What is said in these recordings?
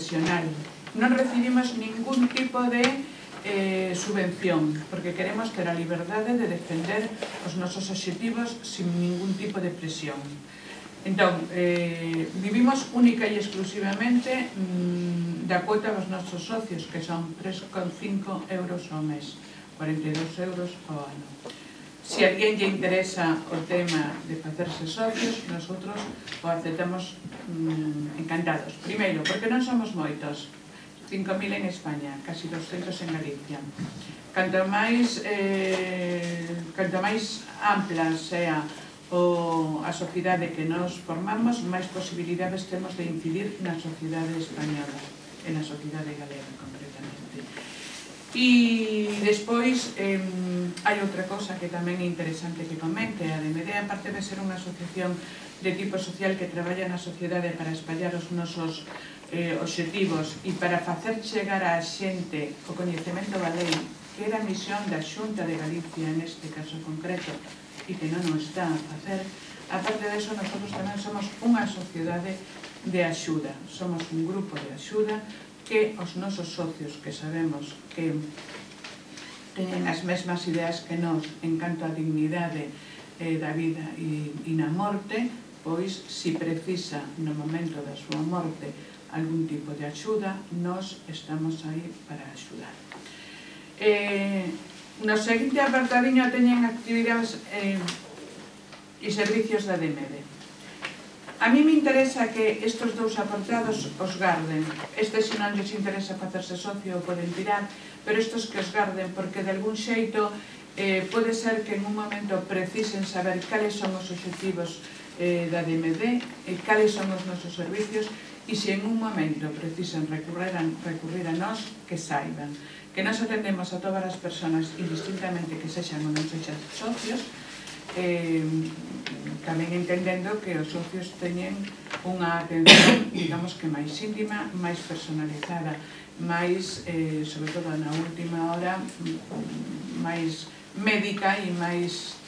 profesional. Non recibimos ningún tipo de subvención, porque queremos ter a liberdade de defender os nosos obxectivos sin ningún tipo de presión. Entón, vivimos única e exclusivamente da cuota dos nosos socios, que son 3,5 euros ao mes, 42 euros ao ano. Se a alguén lle interesa o tema de facerse socios, nosotros o aceptamos encantados. Primeiro, porque non somos moitos, 5.000 en España, casi 200 en Galicia. Canto máis ampla sea a sociedade que nos formamos, máis posibilidades temos de incidir na sociedade española, e na sociedade galega, concretamente. E despois hai outra cosa que tamén é interesante que comente. A DMD, aparte de ser unha asociación de tipo social que traballa na sociedade para espallar os nosos obxectivos e para facer chegar á xente o coñecemento da lei, que era a misión da Xunta de Galicia neste caso concreto e que non o está a facer, aparte disso, nosotros tamén somos unha sociedade de axuda, somos un grupo de axuda que os nosos socios, que sabemos que teñen as mesmas ideas que nós en canto á dignidade da vida e na morte, pois, se precisa no momento da súa morte algún tipo de axuda, nós estamos aí para axudar. No seguinte apartadiño teñen actividades e servicios da DMD. A mí me interesa que estes dous apartados os garden. Estes, se non lles interesa facerse socio, o poden tirar, pero estes que os garden, porque de algún xeito pode ser que en un momento precisen saber cales son os obxectivos da DMD, cales son os nosos servicios, e se en un momento precisan recurrir a nós, que saiban que nós atendemos a todas as persoas indistintamente que sexan ou non sexan socios, tamén entendendo que os socios teñen unha atención, digamos que máis íntima, máis personalizada, máis, sobre todo na última hora, máis médica e máis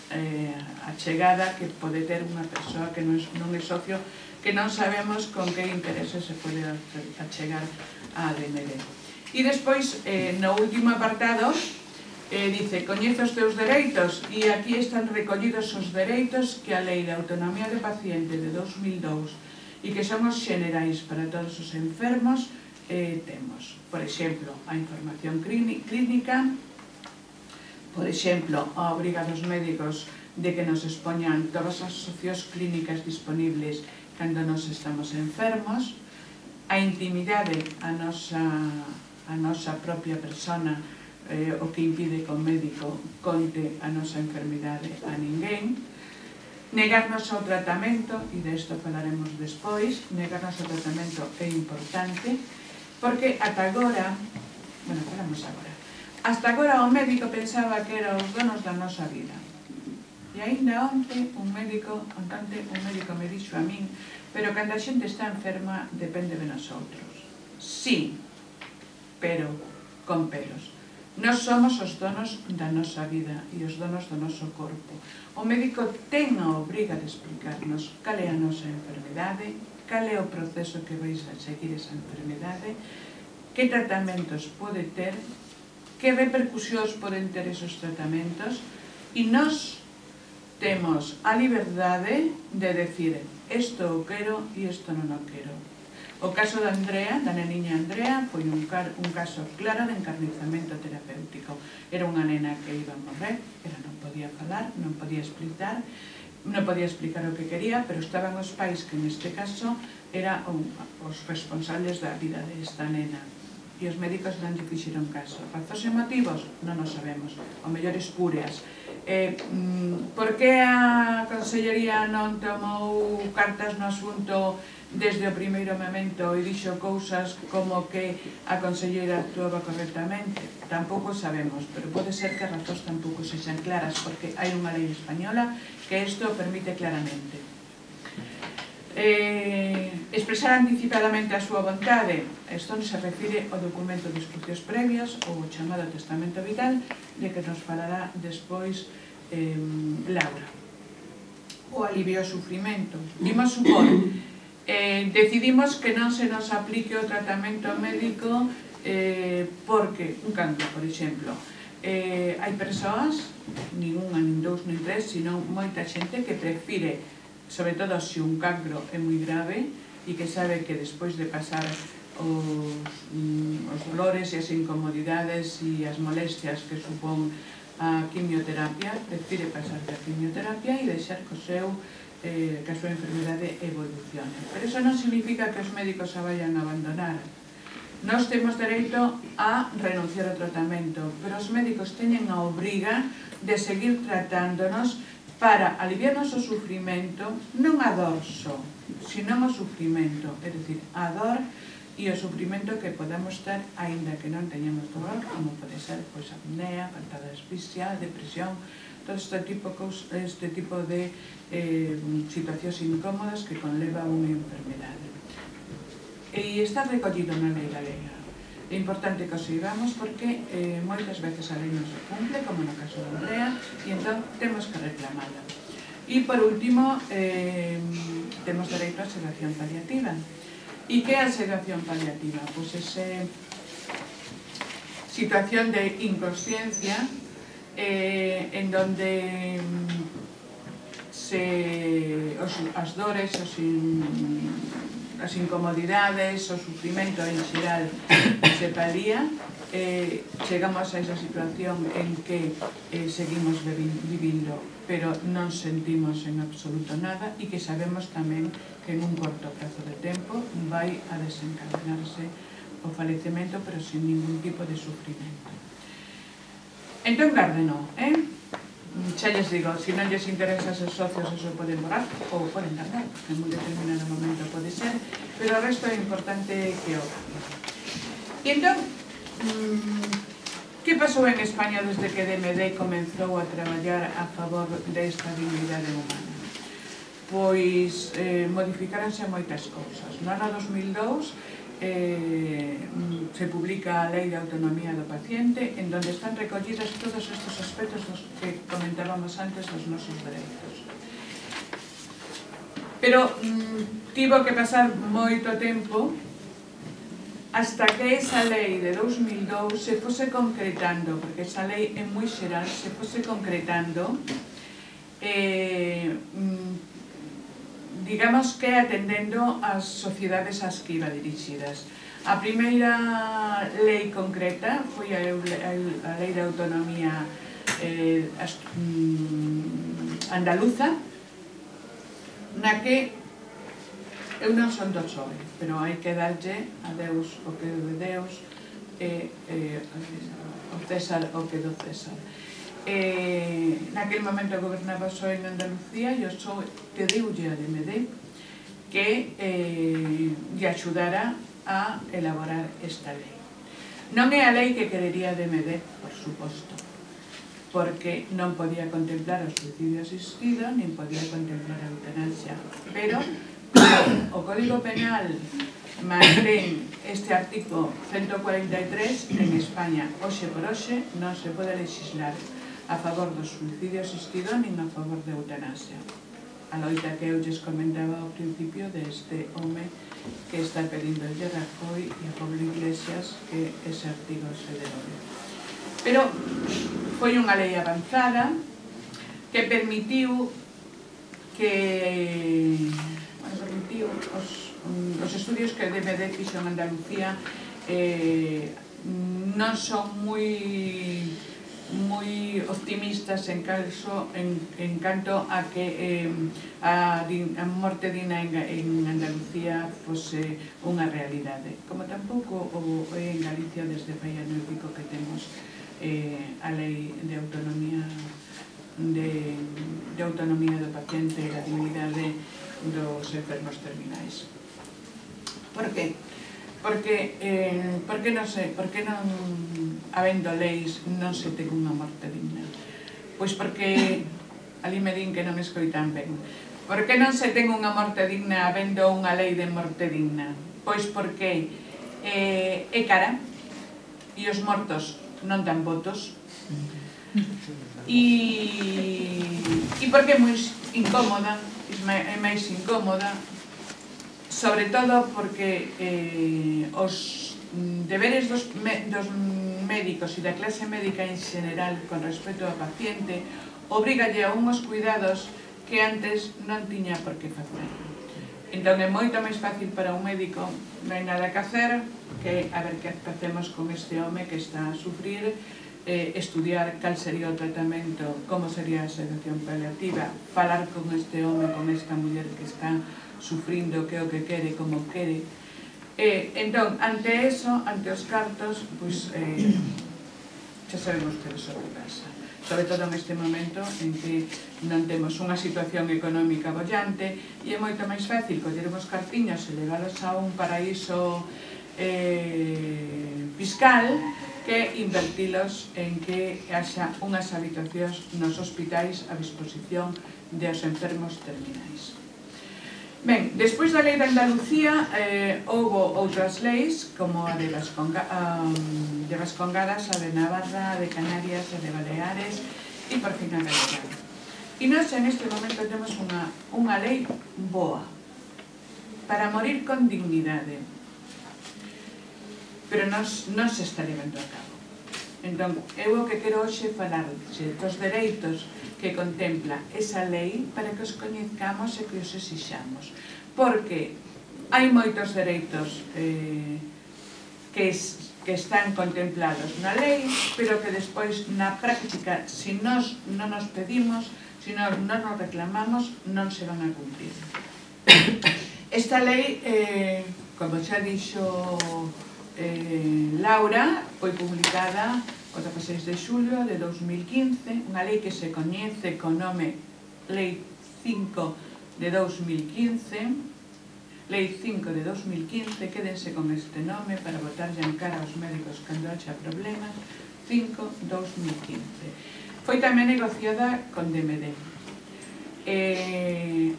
achegada que pode ter unha persoa que non é socio, que non sabemos con que interese se pode achegar á DMD. E despois, no último apartado, dice, coñece os teus dereitos, e aquí están recollidos os dereitos que a Lei de Autonomía de Paciente de 2002 e que son os xenerais para todos os enfermos, temos, por exemplo, a información clínica, por exemplo, a obriga dos médicos de que nos expoñan todas as opcións clínicas disponibles cando nos estamos enfermos, a intimidade a nosa propia persona, o que impide que o médico conte a nosa enfermidade a ninguén, negarnos ao tratamento, e desto falaremos despois. Negarnos ao tratamento é importante, porque ata agora, falamos agora, hasta agora o médico pensaba que eran os donos da nosa vida. E aínda onte un médico me dixo a min, pero cando a xente está enferma depende de nosotros. Sí, pero con pelos. Nós somos os donos da nosa vida e os donos do noso corpo. O médico ten a obriga de explicarnos cal é a nosa enfermedade, cal é o proceso que vais a seguir esa enfermedade, que tratamentos pode ter, que repercusións poden ter esos tratamentos, e nós temos a liberdade de decir isto o quero e isto non o quero. O caso da Andrea, da neniña Andrea, foi un caso claro de encarnizamento terapéutico. Era unha nena que iba a morrer, ela non podía falar, non podía explicar o que quería, pero estaban os pais que neste caso eran os responsables da vida desta nena. E os médicos non lle fixeron caso. Razóns e motivos? Non o sabemos. O mellor espúreas. Por que a Consellería non tomou cartas no asunto desde o primeiro momento e dixo cousas como que a Conselleira actuaba correctamente? Tampouco sabemos, pero pode ser que as razóns tampouco sexan claras, porque hai unha lei española que isto o permite claramente. Expresar anticipadamente a súa vontade, isto se refire ao documento de instruccións previas ou o chamado testamento vital, de que nos falará despois Laura. O alivio ao sufrimento. Imos supor decidimos que non se nos aplique o tratamento médico porque un cancro, por exemplo, hai persoas, nin unha, nin dous, nin tres, sino moita xente que prefire, sobre todo se un cancro é moi grave e que sabe que despois de pasar os dolores e as incomodidades e as molestias que supón a quimioterapia, prefire pasar da quimioterapia e deixar que a súa enfermedade evolucione. Pero iso non significa que os médicos a vayan a abandonar. Nós temos dereito a renunciar ao tratamento, pero os médicos teñen a obriga de seguir tratándonos para aliviarnos o sufrimento, non a dor só, sino o sufrimento, é dicir, a dor e o sufrimento que podamos ter aínda que non teñamos dor, como pode ser apnea, falta de asfixia, depresión, todo este tipo de situacións incómodas que conleva unha enfermedade. E está recollido na lei galega. É importante que o sigamos porque moitas veces a lei non se cumple, como no caso de Andrea, e entón temos que reclamarla. E por último, temos dereito a sedación paliativa. E que é a sedación paliativa? Pois esa situación de inconsciencia en donde as dores, as incomodidades, o sufrimento en xeral se palía, chegamos a esa situación en que seguimos vivindo, pero non sentimos en absoluto nada e que sabemos tamén que en un corto prazo de tempo vai a desencadenarse o falecemento, pero sin ningún tipo de sufrimento. Entón, gárdeno, xa lles digo, se non lles interesa a ser socios, eso poden borrar ou poden tardar, porque en un determinado momento pode ser, pero o resto é importante que o cambien. E entón, que pasou en España desde que DMD comenzou a traballar a favor desta dignidade humana? Pois modificáronse moitas cousas. No ano 2002 se publica a Lei de Autonomía do Paciente, en donde están recollidas todos estes aspectos que comentábamos antes dos nosos dereitos. Pero tivo que pasar moito tempo hasta que esa lei de 2002 se fose concretando, porque esa lei é moi xeral, se fose concretando, digamos que atendendo ás sociedades ás que iba dirixidas. A primeira lei concreta foi a Lei de Autonomía andaluza, na que eu non son do PSOE, pero hai que darlle a Deus o que é de Deus e ao César o que é do César. Naquele momento gobernaba o PSOE en Andalucía e o PSOE pediulle a DMD que lle axudara a elaborar esta lei. Non é a lei que querería a DMD, por suposto, porque non podía contemplar o suicidio asistido, nin podía contemplar a eutanasia, pero o Código Penal mantén este artículo 143 en España. Hoxe por hoxe non se pode legislar a favor do suicidio asistido nin a favor da eutanasia. A loita que eu lles comentaba ao principio deste home que está pedindo a Rajoy e a Pablo Iglesias que ese artigo se derrogue. Pero foi unha lei avanzada que permitiu os estudios que o DMD fixo en Andalucía non son moi optimistas en canto a que a morte digna en Andalucía fose unha realidade, como tampouco é en Galicia desde fai ano e pico que temos a lei de autonomía do paciente e a dignidade dos enfermos terminais. Por que? Porque non, habendo leis, non se ten unha morte digna? Pois porque, ali me din que non me escoitan ben, por que non se ten unha morte digna habendo unha lei de morte digna? Pois porque é cara e os mortos non dan votos e porque é moi incómoda, é máis incómoda, sobre todo porque os deberes dos médicos e da clase médica en general con respecto ao paciente obrigalle a unhos cuidados que antes non tiña por que facer. Entón é moito máis fácil para un médico, non hai nada que hacer, que a ver que facemos con este home que está a sufrir, estudiar cal sería o tratamento, como sería a sedación paliativa, falar con este home, con esta muller que está sufrindo, que é o que quere, como quere. Entón, ante eso, ante os cartos, pois xa sabemos que eso pasa. Sobre todo neste momento en que non temos unha situación económica bollante e é moito máis fácil coller os cartiños e leválos a un paraíso fiscal que invertilos en que haxa unhas habitacións nos hospitais a disposición dos enfermos terminais. Ben, despois da lei de Andalucía houve outras leis como a de Vascongadas, a de Navarra, a de Canarias, a de Baleares e por fin a galega. E nós en este momento temos unha lei boa para morir con dignidade, pero non se está levando a cabo. Entón, eu o que quero hoxe falar dos dereitos que contempla esa lei para que os coñezcamos e que os exixamos. Porque hai moitos dereitos que están contemplados na lei, pero que despois na práctica, se nós non nos pedimos, se nós non nos reclamamos, non se van a cumprir. Esta lei, como xa dixo Laura, foi publicada o 16 de xullo de 2015, unha lei que se coñece con nome Lei 5 de 2015, Lei 5 de 2015, quédense con este nome para botarlle en cara aos médicos cando haxa problemas, 5-2015. Foi tamén negociada con DMD.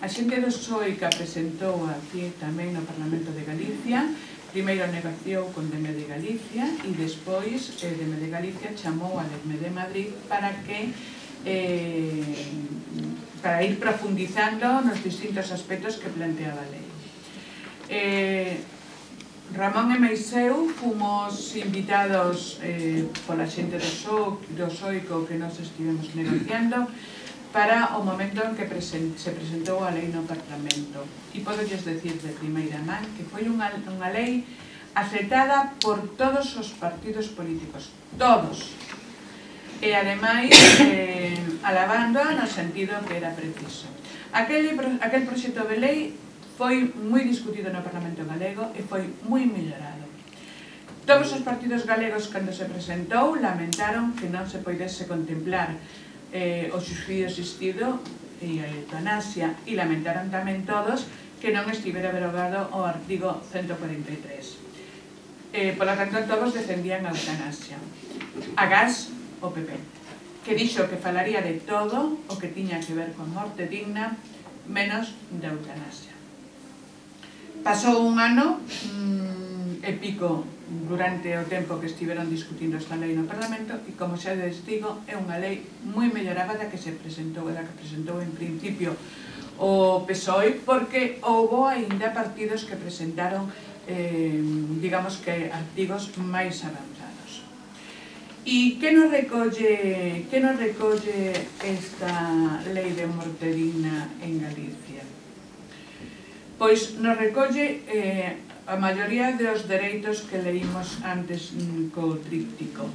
A xente do PSOE que a presentou aquí tamén no Parlamento de Galicia, primeiro negociou con DMD Galicia e despois DMD Galicia chamou a DMD Madrid para ir profundizando nos distintos aspectos que planteaba a lei. Ramón e Meiseu fomos invitados pola xente do SOICO que nos estivemos negociando para o momento en que se presentou a lei no Parlamento. E podolles decir de primeira man que foi unha lei aceptada por todos os partidos políticos, todos. E ademais alabándoa no sentido que era preciso. Aquel proxecto de lei foi moi discutido no Parlamento galego e foi moi mellorado. Todos os partidos galegos, cando se presentou, lamentaron que non se poidese contemplar o suicidio asistido e a eutanasia, e lamentaron tamén todos que non estivera derogado o artigo 143. Por lo tanto, todos defendían a eutanasia. Agás o PP, que dixo que falaría de todo o que tiña que ver con morte digna, menos da eutanasia. Pasou un ano e pico durante o tempo que estiveron discutindo esta lei no Parlamento e, como xa les digo, é unha lei moi mellorada da que se presentou en principio o PSOE, porque houbo aínda partidos que presentaron digamos que artigos máis avanzados. E que nos recolle esta lei de morte digna en Galicia? Pois nos recolle a maioría dos dereitos que leímos antes co tríptico.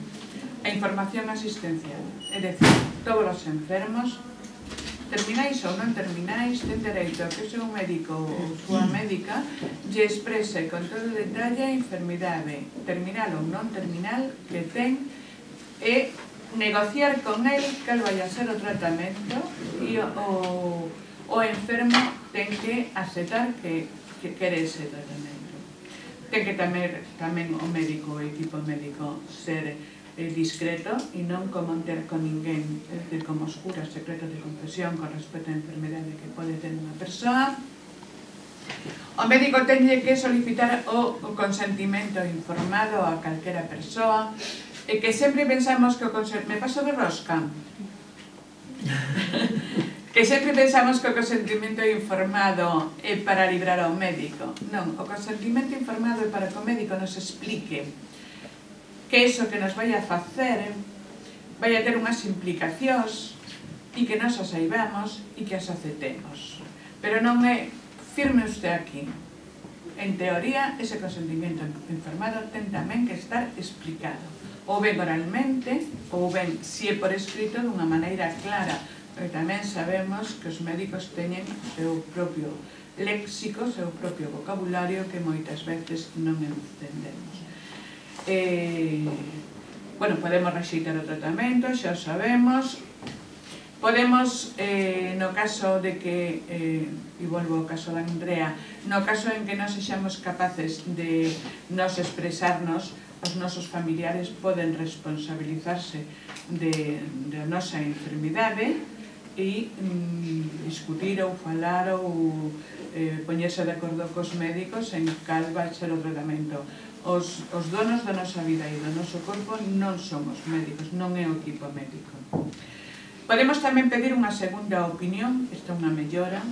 A información asistencial, é dicir, todos os enfermos, terminais ou non terminais, ten dereito a que o seu médico ou súa médica lle exprese con todo o detalle a enfermidade terminal ou non terminal que ten e negociar con el cal vai a ser o tratamento e o enfermo ten que aceptar que quere ese tratamento. Ten que tamén o médico, o equipo médico, ser discreto e non comentar con ninguén, como oscura, secreto de confesión con respecto á enfermedade que pode ter unha persoa. O médico tenlle que solicitar o consentimento informado a calquera persoa e que sempre pensamos que o consentimento... Me paso de rosca? Que Que sempre pensamos que o consentimento informado é para librar ao médico. Non, o consentimento informado é para que o médico nos explique que iso que nos vai a facer vai a ter unhas implicacións e que nos as saibamos e que as aceptemos. Pero non é firme usted aquí. En teoría, ese consentimento informado ten tamén que estar explicado, ou ben oralmente, ou ben, se é por escrito, dunha maneira clara, porque tamén sabemos que os médicos teñen o seu propio léxico, o seu propio vocabulario que moitas veces non entendemos. Bueno, podemos rexeitar o tratamento, xa o sabemos. Podemos, no caso de que, e volvo ao caso da Andrea, no caso en que non sexamos capaces de nos expresarnos, os nosos familiares poden responsabilizarse da nosa enfermidade e discutir ou falar ou poñerse de acordo cos médicos en cal vai ser o tratamento. Os donos da nosa vida e do noso corpo non somos médicos, non é o equipo médico. Podemos tamén pedir unha segunda opinión, esta é unha mellora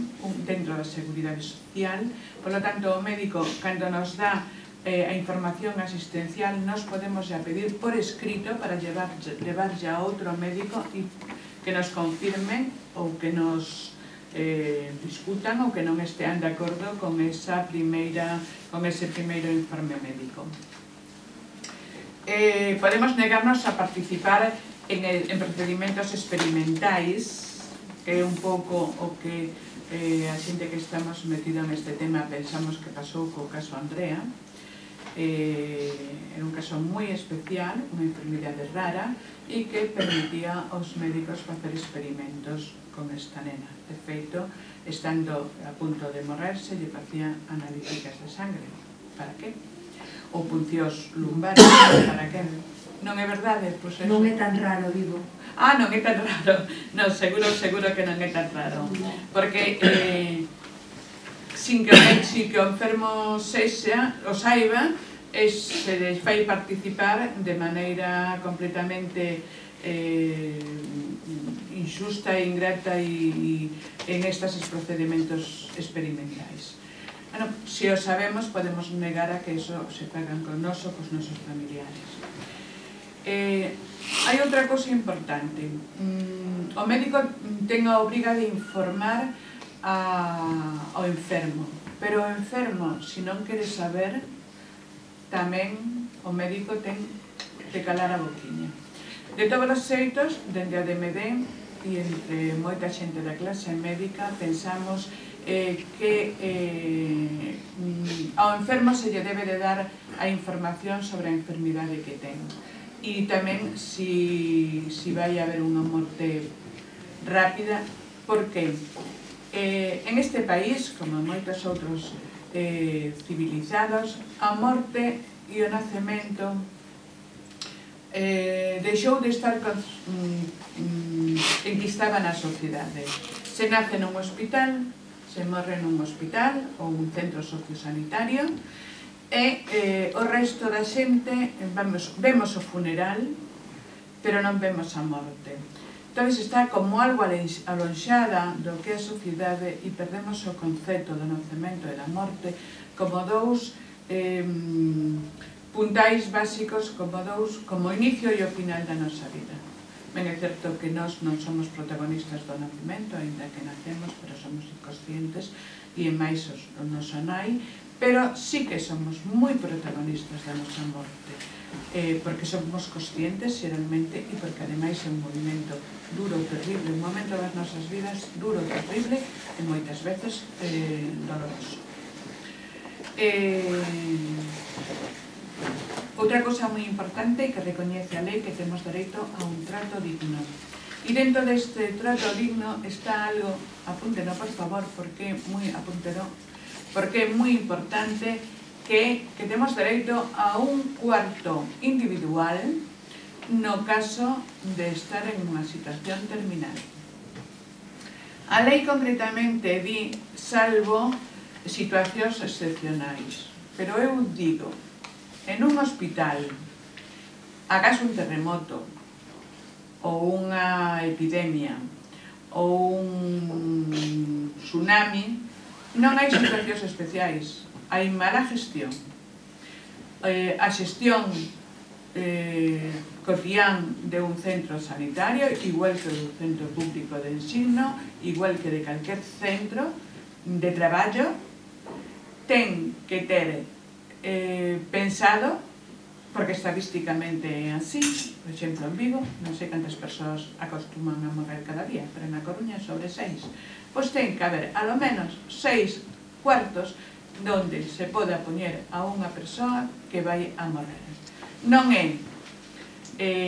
dentro da Seguridade Social, por lo tanto o médico, cando nos dá a información asistencial, nos podemos ya pedir por escrito para llevar ya a outro médico e que nos confirme ou que nos discutan ou que non estean de acordo con ese primeiro informe médico. Podemos negarnos a participar en procedimentos experimentais, que é un pouco o que a xente que estamos metida neste tema pensamos que pasou co caso Andrea. Era un caso moi especial, unha enfermidade rara e que permitía aos médicos facer experimentos con esta nena. De feito, estando a punto de morrerse, lle facía analíticas de sangre. Para que? Ou puncións lumbares. Para que? Non é verdade? Non é tan raro, digo. Ah, non é tan raro. Non, seguro que non é tan raro. Porque sin que o enfermo sexa, o saiba, se les fai participar de maneira completamente injusta e ingrata en estes procedimentos experimentais. Se o sabemos, podemos negar a que iso se pagan con nós ou cos nosos familiares. Hai outra cousa importante. O médico ten a obriga de informar ao enfermo, pero o enfermo, se non quere saber, tamén o médico ten de calar a boquiña. De todos os xeitos, dende a DMD e entre moita xente da clase médica, pensamos que ao enfermo se lle debe de dar a información sobre a enfermidade que ten. E tamén si vai haber unha morte rápida. Por que? En este país, como en moitos outros civilizados, a morte e o nacemento deixou de estar enquistada na sociedade. Se nace nun hospital, se morre nun hospital ou un centro sociosanitario e o resto da xente vemos o funeral, pero non vemos a morte. Entón está como algo alonxada do que é a sociedade e perdemos o concepto do nacemento e da morte como dous puntais básicos, como o inicio e o final da nosa vida. Ben, é certo que nós non somos protagonistas do nacemento, ainda que nacemos, pero somos inconscientes e en máis o noso nai, pero sí que somos moi protagonistas da nosa morte, porque somos conscientes xeralmente e porque ademais é un movimento duro e terrible, un momento das nosas vidas duro e terrible e moitas veces doloroso. Outra cosa moi importante que recoñece a lei que temos dereito a un trato digno. E dentro deste trato digno está algo, apúnteno por favor, porque é moi importante que temos dereito a un cuarto individual no caso de estar en unha situación terminal. A lei concretamente di salvo situacións excepcionais, pero eu digo, en un hospital, acaso un terremoto ou unha epidemia ou un tsunami, non hai situacións especiais, hai mala gestión. A xestión cotián de un centro sanitario, igual que un centro público de ensino, igual que de calquer centro de traballo, ten que ter pensado, porque estadísticamente é así, por exemplo en Vigo, non sei cantas persoas acostuman a morrer cada día, pero na Coruña sobre 6, pois ten que haber alo menos 6 cuartos donde se poda poñer a unha persoa que vai a morrer. Non é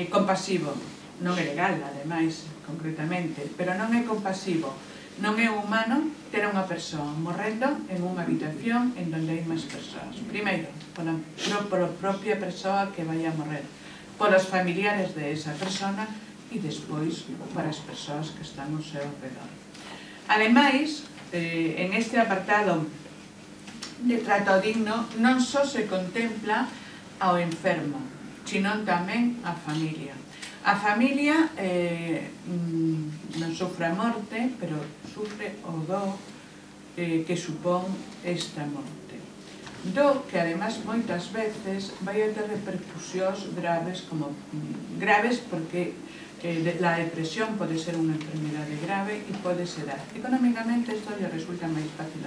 compasivo, non é legal, ademais, concretamente, pero non é compasivo, non é humano ter unha persoa morrendo en unha habitación en donde hai máis persoas. Primeiro, pola propia persoa que vai a morrer, polos familiares de esa persona e despois para as persoas que están ao seu redor. Ademais, en este apartado de trato digno non só se contempla ao enfermo, sino tamén a familia. A familia non sofre a morte, pero sofre o do que supón esta morte. Do que, además, moitas veces vai a ter repercusións graves, porque la depresión pode ser unha enfermedade grave e pode sedar. Económicamente isto lle resulta máis fácil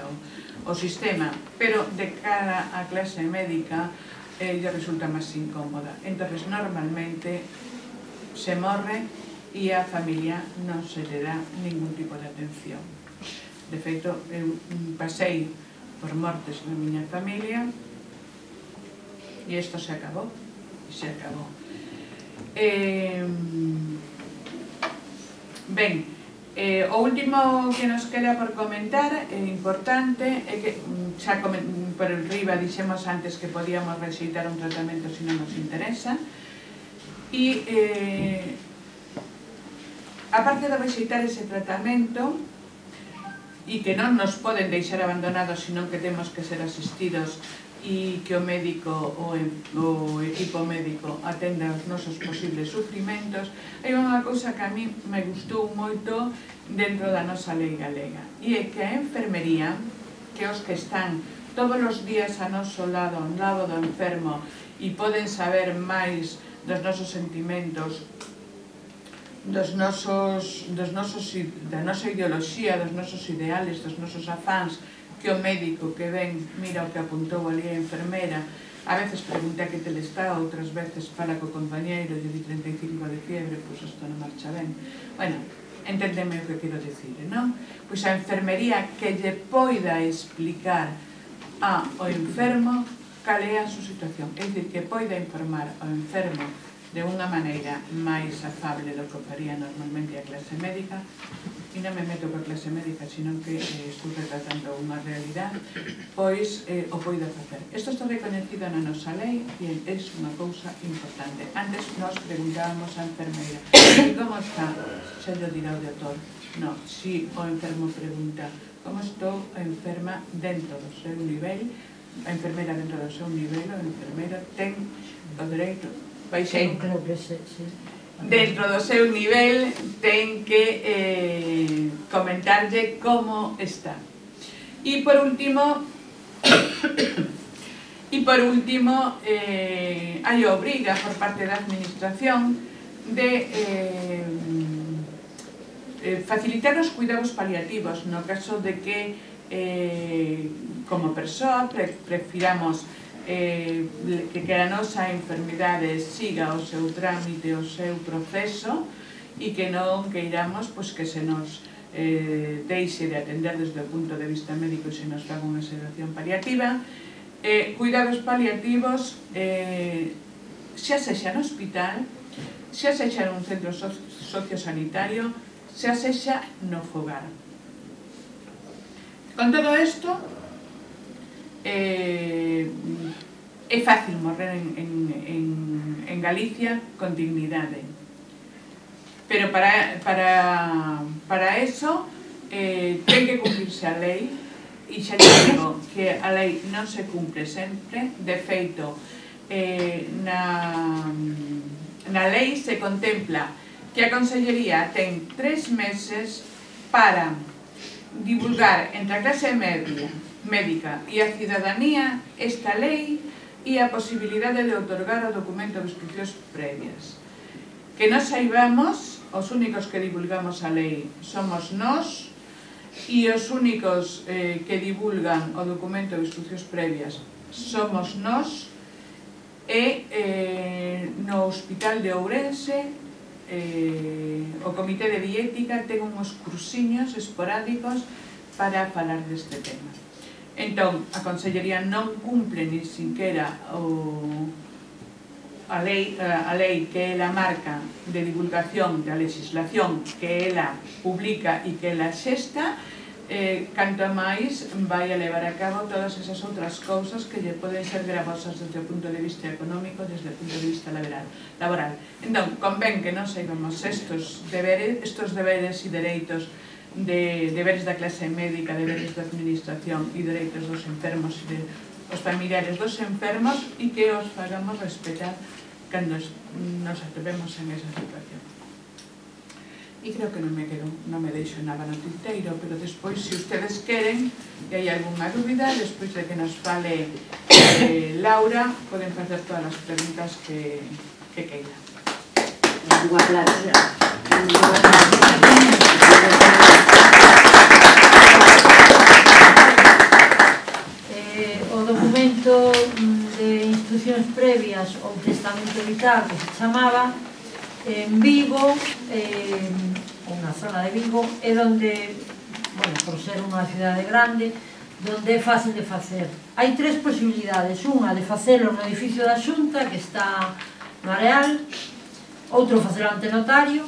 ao sistema, pero de cara á clase médica lle resulta máis incómoda. Entón, normalmente se morre e a familia non se le dá ningún tipo de atención. De feito, eu pasei por mortes na miña familia e isto se acabou, e se acabou. Ben, o último que nos queda por comentar, importante, é que xa por riba dixemos antes que podíamos rexeitar un tratamento se non nos interesa, e aparte de rexeitar ese tratamento e que non nos poden deixar abandonados, senón que temos que ser asistidos e que o médico, o equipo médico atenda os nosos posibles sufrimentos, hai unha cousa que a mí me gustou moito dentro da nosa lei galega, e é que a enfermería, que os que están todos os días a noso lado, ao lado do enfermo, e poden saber máis dos nosos sentimentos, da nosa ideoloxía, dos nosos ideales, dos nosos afáns, que o médico que ven, mira o que apuntou ali a enfermera, a veces pregunta que tal está, outras veces fala co compañeiro e di 35 de fiebre, pois isto non marcha ben. Bueno, enténdeme o que quero dicir, non? Pois a enfermería que lle poida explicar ao enfermo cal é a súa situación, é dicir, que poida informar ao enfermo de unha maneira máis afable do que faría normalmente a clase médica, e non me meto coa clase médica, sino que estou retratando unha realidade, pois o poida facer. Isto está reconhecido na nosa lei e é unha cousa importante. Antes nos preguntábamos á enfermeira, e como está? Xa lle dirá o doutor. Non, si o enfermo pregunta como estou, a enferma dentro do seu nivel, a enfermera dentro do seu nivel, o enfermero ten o dereito, dentro do seu nivel, ten que comentarlle como está. E por último, hai a obriga por parte da administración de facilitar os cuidados paliativos no caso de que como persoa prefiramos que a nosa enfermidade siga o seu trámite, o seu proceso, e que non queiramos que se nos deixe de atender desde o punto de vista médico e se nos faga unha sedación paliativa. Cuidados paliativos xa sexa no hospital, xa sexa nun centro sociosanitario, xa sexa no fogar. Con todo isto, é fácil morrer en Galicia con dignidade, pero para eso ten que cumplirse a lei, e xa digo que a lei non se cumpre sempre. De feito, na lei se contempla que a Consellería ten 3 meses para divulgar entre a clase médica e a cidadanía esta lei e a posibilidade de outorgar o documento de instruccións previas. Que nos saibamos, os únicos que divulgamos a lei somos nós, e os únicos que divulgan o documento de instruccións previas somos nós, e no Hospital de Ourense o Comité de Diética ten uns cursiños esporádicos para falar deste tema. Entón, a Consellería non cumpre ni siquiera a lei que ela marca de divulgación da legislación que ela publica e que ela xesta, canto máis vai a levar a cabo todas esas outras cousas que lle poden ser gravosas desde o punto de vista económico, desde o punto de vista laboral. Entón, convén que non saibamos estos deberes e dereitos, deberes da clase médica, deberes da administración e dereitos dos enfermos e dos familiares dos enfermos, e que os fagamos respetar cando nos atopemos en esa situación. E creo que non me deixo nada no tinteiro, pero despois, se ustedes queren, e hai algunha dúbida, despois de que nos fale Laura, poden facer todas as preguntas que queiran. Un aplauso. O documento de instruccións previas ou testamento vital que se chamaba en Vigo, unha zona de Vigo, é donde, bueno, por ser unha cidade grande, donde é fácil de facer. Hai tres posibilidades: unha de facelo no edificio da Xunta, que está no Areal, outro facelo ante notario,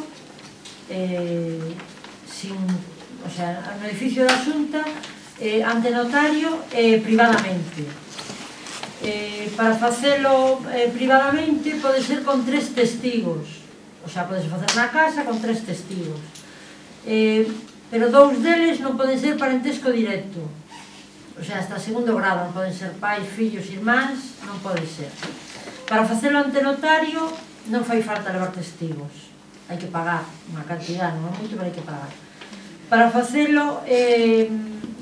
no edificio da Xunta, ante notario e privadamente. Para facelo privadamente pode ser con 3 testigos, o sea, podes facer na casa con 3 testigos, pero 2 deles non poden ser parentesco directo, o sea, hasta segundo grado, non poden ser pais, fillos, irmáns, non pode ser. Para facelo ante notario non fai falta levar testigos, hai que pagar unha cantidad, non é moito, pero hai que pagar. Para facelo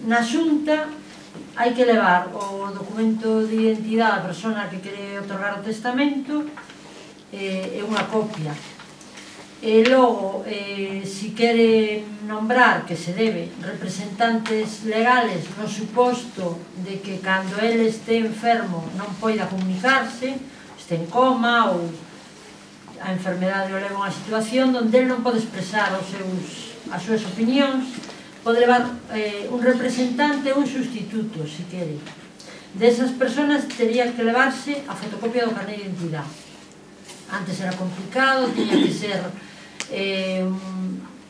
na Xunta hai que levar o documento de identidade da persona que quere otorgar o testamento e unha copia. E logo, se quere nombrar, que se debe, representantes legales no suposto de que cando ele este enfermo non poida comunicarse, este en coma ou a enfermedade o leva a unha situación onde ele non pode expresar as súas opinións, pode levar un representante ou un sustituto, se quere. Desas personas tería que levarse a fotocopia do carné de identidade. Antes era complicado, tiña que ser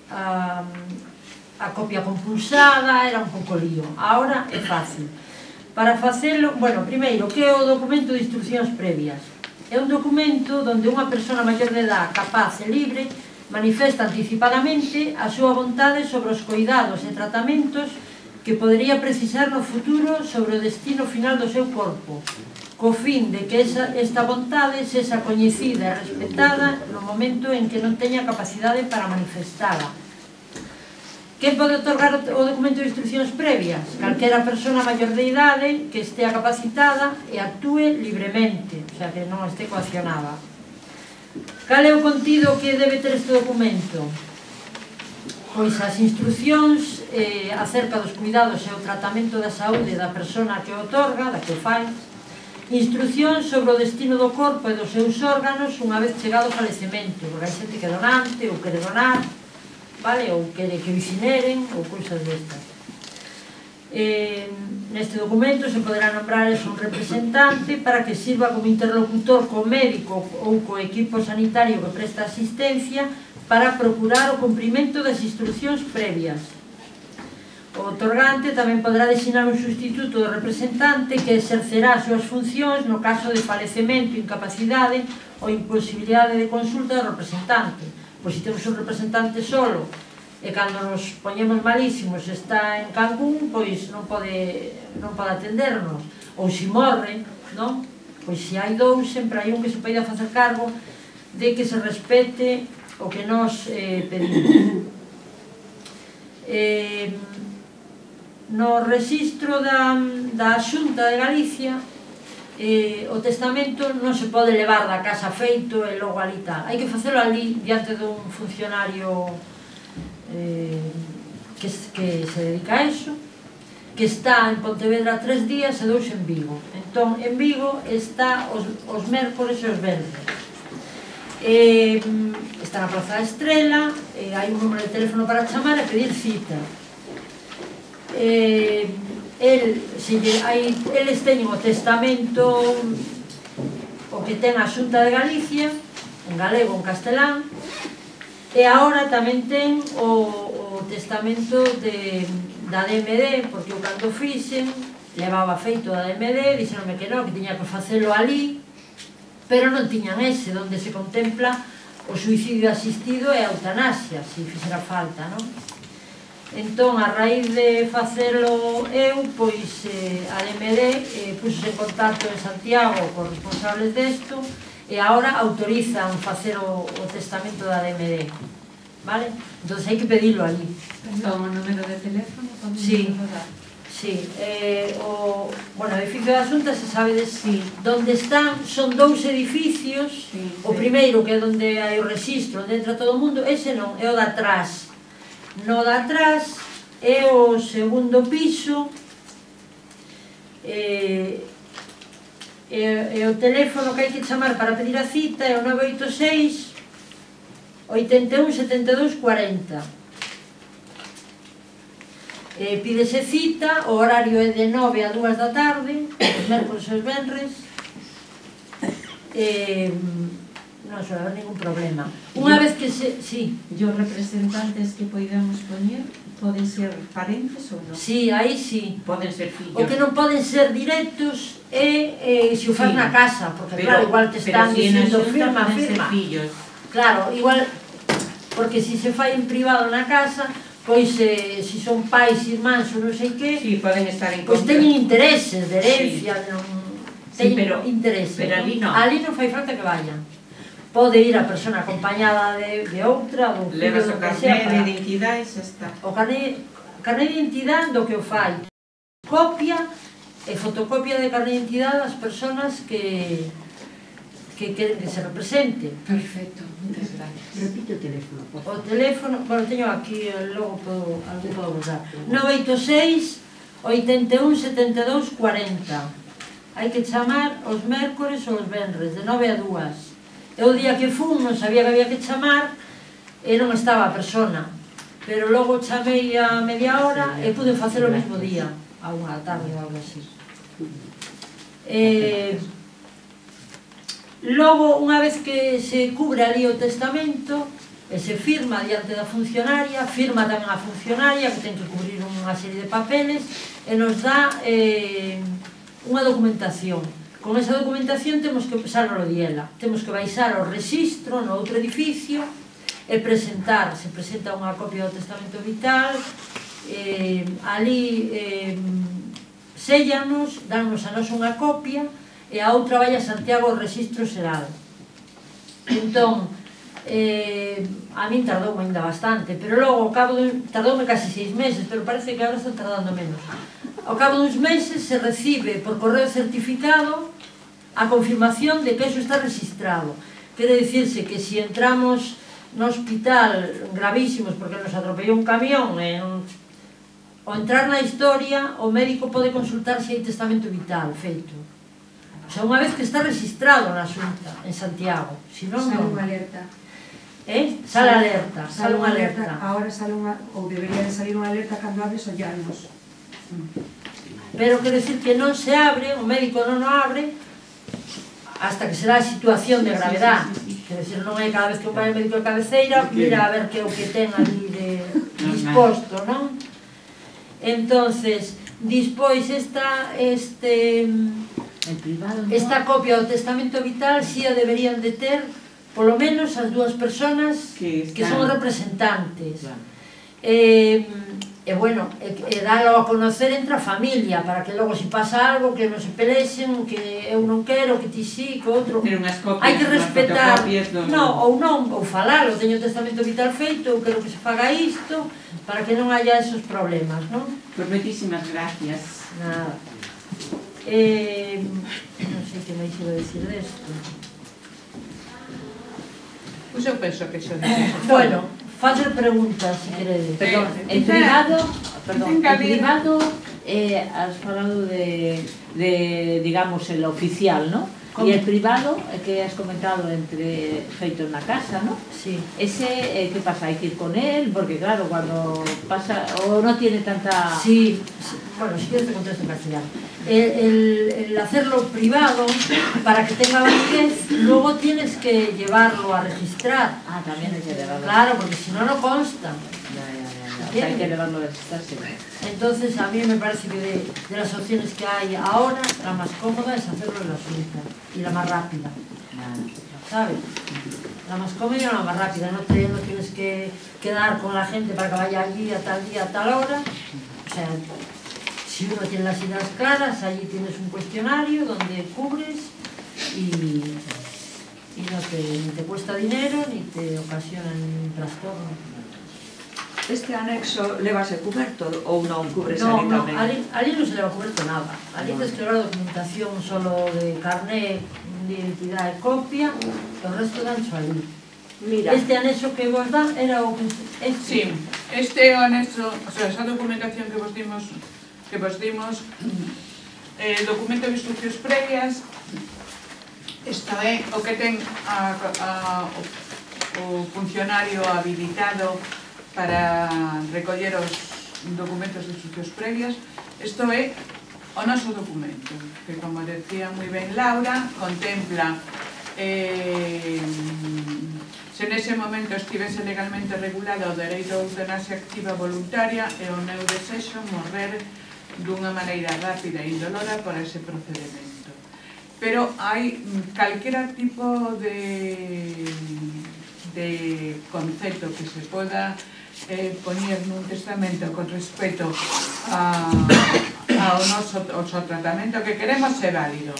a copia compulsada, era un pouco lío. Ahora é fácil. Para facelo, bueno, primeiro, que é o documento de instruccións previas? É un documento onde unha persona maior de edad, capaz e libre, manifesta anticipadamente a súa vontade sobre os cuidados e tratamentos que podería precisar no futuro sobre o destino final do seu corpo, co fin de que esta vontade sexa coñecida e respetada no momento en que non teña capacidade para manifestala. Quen pode otorgar o documento de instruccións previas? Calquera persona maior de idade que estea capacitada e actúe libremente, o sea, que non este coaccionada. Cal é o contido que debe ter este documento? Pois as instruccións acerca dos cuidados e o tratamento da saúde da persona que o otorga, da que o fai, instruccións sobre o destino do corpo e dos seus órganos unha vez chegado o falecemento, porque hai xente que é donante ou quere donar, vale? Ou quere que o incineren ou cousas destas. Neste documento se poderá nombrar un representante para que sirva como interlocutor co médico ou co equipo sanitario que presta asistencia para procurar o cumprimento das instruccións previas. O otorgante tamén poderá designar un sustituto do representante que exercerá as súas funcións no caso de falecemento, incapacidade ou imposibilidade de consulta do representante. Pois se temos un representante solo e cando nos poñemos malísimos está en Cancún, pois non pode atendernos. Ou se morre, non? Pois se hai 2, sempre hai un que se poida facer cargo de que se respete o que nos pedimos. no rexistro da Xunta de Galicia o testamento non se pode levar da casa feito e logo ali tal. Hai que facelo ali diante dun funcionario que se dedica a eso, que está en Pontevedra 3 días e 2 en Vigo. Entón, en Vigo está os mércores e os venres. Está na Praza da Estrela, hai un número de teléfono para chamar e pedir cita. Eles teñen o testamento o que ten a Xunta de Galicia en galego, en castelán, e agora tamén ten o testamento da DMD, porque eu cando fixen levaba feito da DMD, dixeronme que non, que tiña que facelo ali, pero non tiñan ese, onde se contempla o suicidio asistido e a eutanasia, se fixera falta, non? Entón, a raíz de facelo eu, pois a DMD puxose en contacto en Santiago con responsables desto e agora autorizan facer o testamento da DMD, vale? Entón, hai que pedilo ali. Entón, o número de teléfono? Sí, sí. O edificio da Xunta, se sabe donde están, son 2 edificios. O primeiro, que é onde hai o registro, onde entra todo o mundo, ese non, é o de atrás. No de atrás é o segundo piso, e o teléfono que hai que chamar para pedir a cita é o 986 81 72 40. Pídese cita, o horario é de 9 a 2 da tarde, os mércores e os venres. Non suele haber ningún problema. Unha vez que se... Sí. E os representantes que podemos poñer poden ser parentes ou non? Sí, aí sí. Poden ser fillos. O que non poden ser directos é se o faz na casa, porque claro, igual te están dicindo firma, firma. Claro, igual, porque se se fai en privado na casa, pois se son pais, irmáns ou non sei que, poden estar en contra. Pois teñen intereses de herencia, teñen intereses. Pero ali non. Ali non fai falta que vayan. Pode ir a persona acompañada de outra, do filho, levas o carné de identidade e xa está. O carné de identidade do que o fai. Copia e fotocopia de carné de identidade das persoas que queren que se represente. Perfecto, moitas gracias. Repite o teléfono, por favor. O teléfono, bueno, teño aquí, logo podo usar. 986 81 72 40. Hai que chamar os mércores ou os venres, de 9 a 2. E o día que fun non sabía que había que chamar e non estaba a persona, pero logo chamei a media hora e pude facer o mesmo día, a 1 da tarde ou algo así. Logo, unha vez que se cubre ali o testamento e se firma diante da funcionaria, firma tamén a funcionaria que ten que cubrir unha serie de papeles e nos dá unha documentación. Con esa documentación temos que pasar no diela, temos que baixar ao rexistro no outro edificio e presentar, se presenta unha copia do testamento vital, ali séllanos, danos a nos unha copia e a outra vai a Santiago ao rexistro xeral. Entón, a min tardoume ainda bastante, pero logo, tardoume casi 6 meses, pero parece que agora están tardando menos. Ao cabo duns meses se recibe por correo certificado a confirmación de que eso está registrado. Quere dicirse que se entramos no hospital gravísimos porque nos atropellou un camión ao entrar na historia, o médico pode consultar se hai testamento vital feito. O sea, unha vez que está registrado na Xunta, en Santiago. Sale unha alerta. Sale alerta. Sale unha alerta. Ahora sale unha, ou debería de salir unha alerta cando abres o llanos. Pero quero dicir que non se abre, o médico non o abre hasta que se dá a situación de gravedad. Quero dicir, non é cada vez que vai o médico de cabeceira, mira a ver que é o que ten ali disposto, non? Entonces, dispois esta copia do testamento vital si a deberían de ter polo menos as dúas persoas que son representantes. E e bueno, dalo a conocer entre a familia, para que logo se pasa algo, que non se pelexen, que eu non quero, que ti sí, que outro... Ter unhas copias, hai que respetar, non, ou falalo, teño o testamento vital feito, eu quero que se faga isto, para que non haya esos problemas, non? Pues moitísimas gracias. Nada. Non sei que me iba a decir desto. Pois eu penso que xo dixo. Bueno, facer preguntas, se queredes. Perdón, en privado has falado de digamos, el oficial, ¿no? ¿Cómo? Y el privado, que has comentado entre feitos na casa, ¿no? Sí. Ese, ¿qué pasa? ¿Hay que ir con él? Porque claro, cuando pasa, o no tiene tanta... Sí, bueno, si quieres te contesto en castellano. El hacerlo privado, para que tenga validez, luego tienes que llevarlo a registrar. Ah, también hay que llevarlo. Claro, porque si no, no consta. O sea, hay que llevarlo a registrar, sí. Entonces, a mí me parece que de las opciones que hay ahora, la más cómoda es hacerlo en la Junta y la más rápida. ¿Sabes? La más cómoda y la más rápida. No tienes que quedar con la gente para que vaya allí a tal día, a tal hora. O sea, si uno tiene las ideas claras, allí tienes un cuestionario donde cubres y no te cuesta dinero ni te ocasiona ningún trastorno. Este anexo levase cuberto ou non cubres No, ali no, tamén? ali non se leva cuberto nada. Ali tens que levar documentación solo de carné, de identidade e copia, e o resto dancho ali. Mira, Este anexo que vos dan era o que... Sí, este é o anexo, o sea, esa documentación que vos dimos, documento de instruccións previas, isto é o que ten o funcionario habilitado para recoller os documentos de instruccións previas. Isto é o noso documento, que, como decía moi ben Laura, contempla se nese momento estivese legalmente regulado o dereito a eutanasia activa voluntaria e o meu desexo morrer dunha maneira rápida e indolora por ese procedimento. Pero hai calquera tipo de concepto que se poda poñer nun testamento con respecto ao noso tratamento que queremos é válido.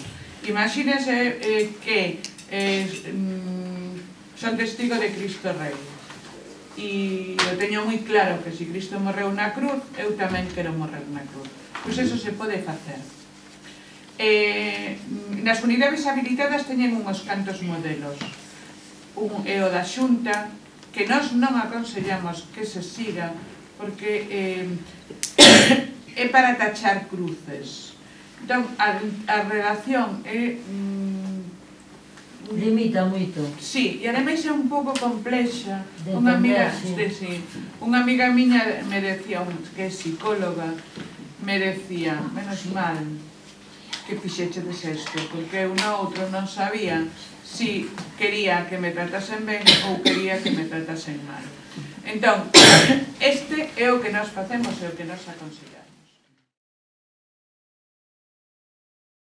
Imagínese que son testigo de Cristo Rei e eu teño moi claro que se Cristo morreu na cruz, eu tamén quero morrer na cruz. Pois eso se pode facer. Nas unidades habilitadas teñen unhos cantos modelos. Un é o da Xunta, que nós non aconsellamos que se siga porque é para tachar cruces. Entón, a relación é... Limita moito. Sí, e ademais é un pouco complexa. De Unha amiga, entender, sí, unha amiga miña me decía, que é psicóloga, me decía, menos mal que fixechedes isto, porque eu noutro non sabía si quería que me tratasen ben ou quería que me tratasen mal. Entón, este é o que nós facemos e o que nós aconsellamos.